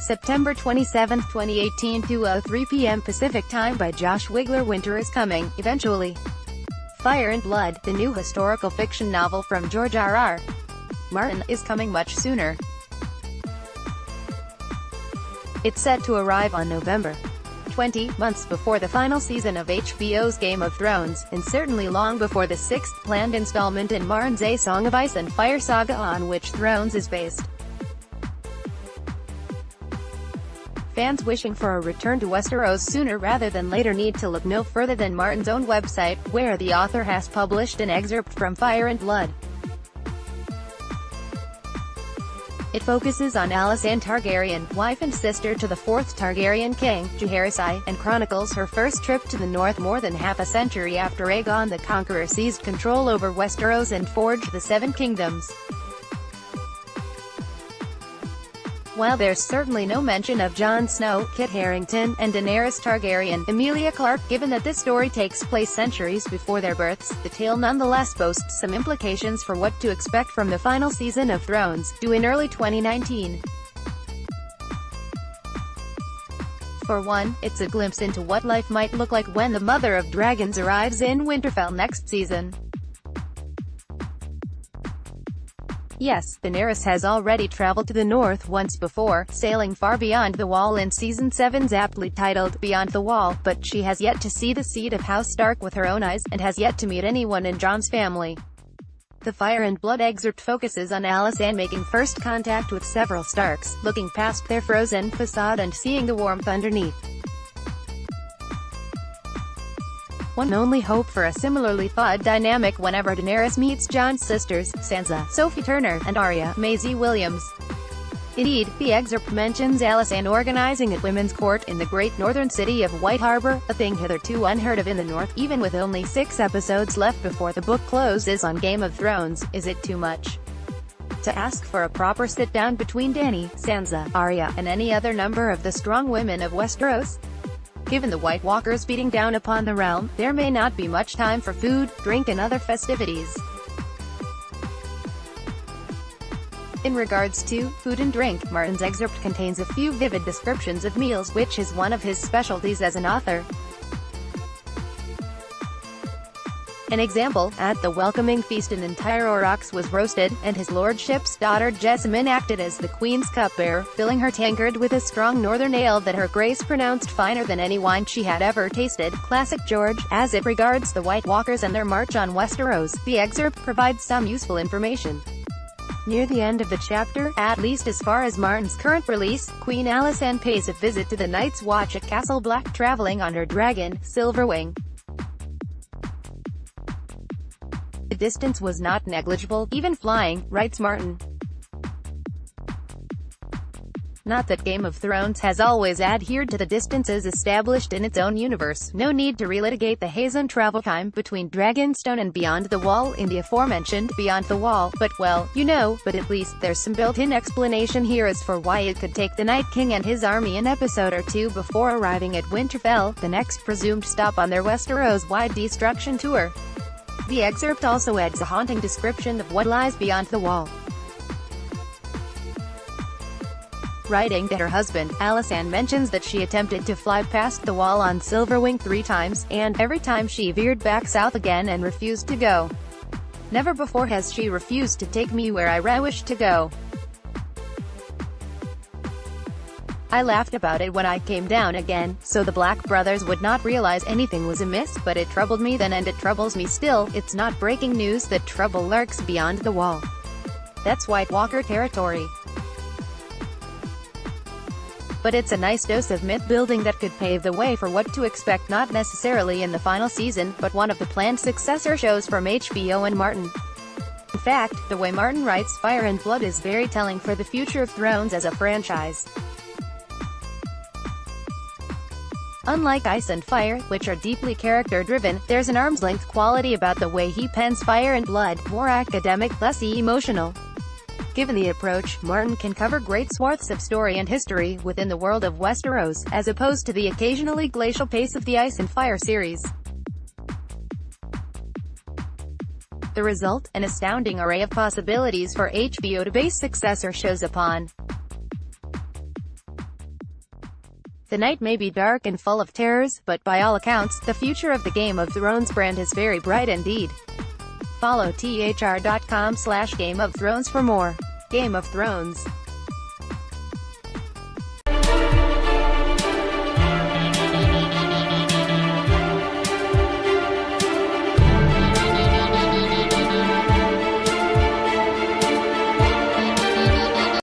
September 27, 2018, 2:03 p.m. Pacific Time by Josh Wigler. Winter is coming, eventually. Fire and Blood, the new historical fiction novel from George R.R. Martin, is coming much sooner. It's set to arrive on November 20, months before the final season of HBO's Game of Thrones, and certainly long before the sixth planned installment in Martin's A Song of Ice and Fire saga on which Thrones is based. Fans wishing for a return to Westeros sooner rather than later need to look no further than Martin's own website, where the author has published an excerpt from Fire and Blood. It focuses on Alysanne Targaryen, wife and sister to the fourth Targaryen king, Jaehaerys, and chronicles her first trip to the north more than half a century after Aegon the Conqueror seized control over Westeros and forged the Seven Kingdoms. While there's certainly no mention of Jon Snow, Kit Harington, and Daenerys Targaryen, Emilia Clarke, given that this story takes place centuries before their births, the tale nonetheless boasts some implications for what to expect from the final season of Thrones, due in early 2019. For one, it's a glimpse into what life might look like when the Mother of Dragons arrives in Winterfell next season. Yes, Daenerys has already traveled to the north once before, sailing far beyond the Wall in Season 7's aptly titled, Beyond the Wall, but she has yet to see the seat of House Stark with her own eyes, and has yet to meet anyone in Jon's family. The Fire and Blood excerpt focuses on Alysanne making first contact with several Starks, looking past their frozen facade and seeing the warmth underneath. One can only hope for a similarly thawed dynamic whenever Daenerys meets Jon's sisters, Sansa, Sophie Turner, and Arya, Maisie Williams. Indeed, the excerpt mentions Alysanne organizing at women's court in the great northern city of White Harbor, a thing hitherto unheard of in the north, even with only 6 episodes left before the book closes on Game of Thrones. Is it too much to ask for a proper sit-down between Dany, Sansa, Arya, and any other number of the strong women of Westeros? Given the White Walkers beating down upon the realm, there may not be much time for food, drink and other festivities. In regards to food and drink, Martin's excerpt contains a few vivid descriptions of meals, which is one of his specialties as an author. An example, at the welcoming feast an entire aurochs was roasted, and his lordship's daughter Jessamine acted as the queen's cupbearer, filling her tankard with a strong northern ale that her grace pronounced finer than any wine she had ever tasted. Classic George. As it regards the White Walkers and their march on Westeros, the excerpt provides some useful information. Near the end of the chapter, at least as far as Martin's current release, Queen Alysanne pays a visit to the Night's Watch at Castle Black traveling on her dragon, Silverwing. The distance was not negligible, even flying, writes Martin. Not that Game of Thrones has always adhered to the distances established in its own universe. No need to relitigate the Hazon travel time between Dragonstone and Beyond the Wall in the aforementioned Beyond the Wall, but well, you know, but at least there's some built-in explanation here as for why it could take the Night King and his army an episode or two before arriving at Winterfell, the next presumed stop on their Westeros-wide destruction tour. The excerpt also adds a haunting description of what lies beyond the wall. Writing to her husband, Alysanne mentions that she attempted to fly past the wall on Silverwing 3 times, and every time she veered back south again and refused to go. Never before has she refused to take me where I wished to go. I laughed about it when I came down again, so the Black brothers would not realize anything was amiss, but it troubled me then and it troubles me still. It's not breaking news that trouble lurks beyond the wall. That's White Walker territory. But it's a nice dose of myth-building that could pave the way for what to expect, not necessarily in the final season, but one of the planned successor shows from HBO and Martin. In fact, the way Martin writes Fire and Blood is very telling for the future of Thrones as a franchise. Unlike Ice and Fire, which are deeply character-driven, there's an arm's-length quality about the way he pens Fire and Blood, more academic, less emotional. Given the approach, Martin can cover great swaths of story and history within the world of Westeros, as opposed to the occasionally glacial pace of the Ice and Fire series. The result, an astounding array of possibilities for HBO to base successor shows upon. The night may be dark and full of terrors, but by all accounts, the future of the Game of Thrones brand is very bright indeed. Follow thr.com/Game of Thrones for more. Game of Thrones.